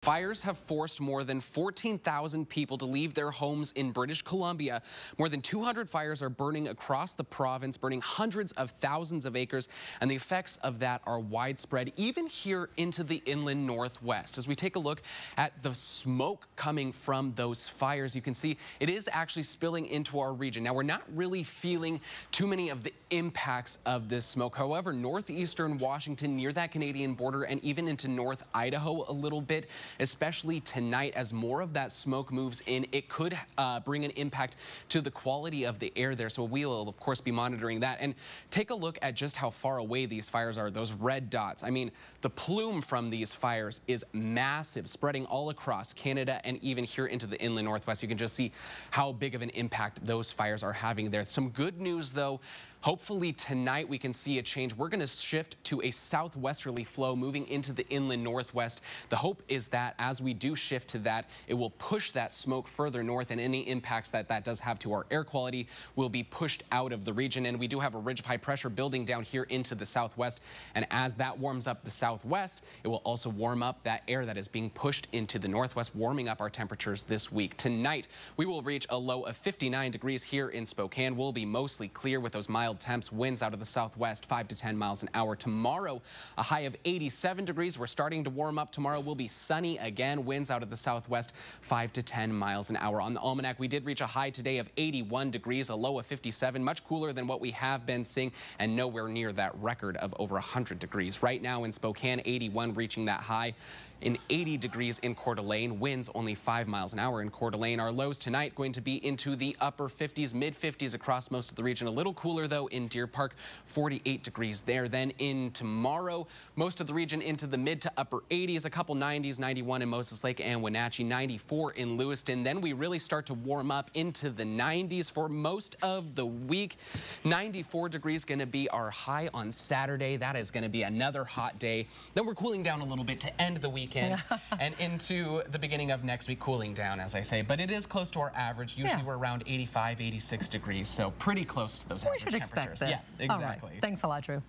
Fires have forced more than 14,000 people to leave their homes in British Columbia. More than 200 fires are burning across the province, burning hundreds of thousands of acres, and the effects of that are widespread, even here into the inland northwest. As we take a look at the smoke coming from those fires, you can see it is actually spilling into our region. Now, we're not really feeling too many of the impacts of this smoke. However, northeastern Washington, near that Canadian border, and even into North Idaho a little bit, especially tonight, as more of that smoke moves in, it could bring an impact to the quality of the air there. So we will, of course, be monitoring that. And take a look at just how far away these fires are, those red dots. I mean, the plume from these fires is massive, spreading all across Canada and even here into the inland northwest. You can just see how big of an impact those fires are having there. Some good news, though. Hopefully tonight we can see a change. We're going to shift to a southwesterly flow moving into the inland northwest. The hope is that as we do shift to that, it will push that smoke further north, and any impacts that that does have to our air quality will be pushed out of the region. And we do have a ridge of high pressure building down here into the southwest. And as that warms up the southwest, it will also warm up that air that is being pushed into the northwest, warming up our temperatures this week. Tonight, we will reach a low of 59 degrees here in Spokane. We'll be mostly clear with those mild temps, winds out of the southwest 5 to 10 miles an hour. Tomorrow, a high of 87 degrees. We're starting to warm up. Tomorrow will be sunny again. Winds out of the southwest 5 to 10 miles an hour. On the almanac, we did reach a high today of 81 degrees, a low of 57, much cooler than what we have been seeing, and nowhere near that record of over 100 degrees. Right now in Spokane, 81 reaching that high. In 80 degrees in Coeur d'Alene, winds only 5 miles an hour in Coeur d'Alene. Our lows tonight going to be into the upper 50s, mid 50s across most of the region. A little cooler though in Deer Park, 48 degrees there. Then in tomorrow, most of the region into the mid to upper 80s, a couple 90s, 91 in Moses Lake and Wenatchee, 94 in Lewiston. Then we really start to warm up into the 90s for most of the week. 94 degrees going to be our high on Saturday. That is going to be another hot day. Then we're cooling down a little bit to end the weekend and into the beginning of next week, cooling down, as I say. But it is close to our average. Usually we're around 85, 86 degrees, so pretty close to those average temperatures. We should expect this. Yes, exactly. All right. Thanks a lot, Drew.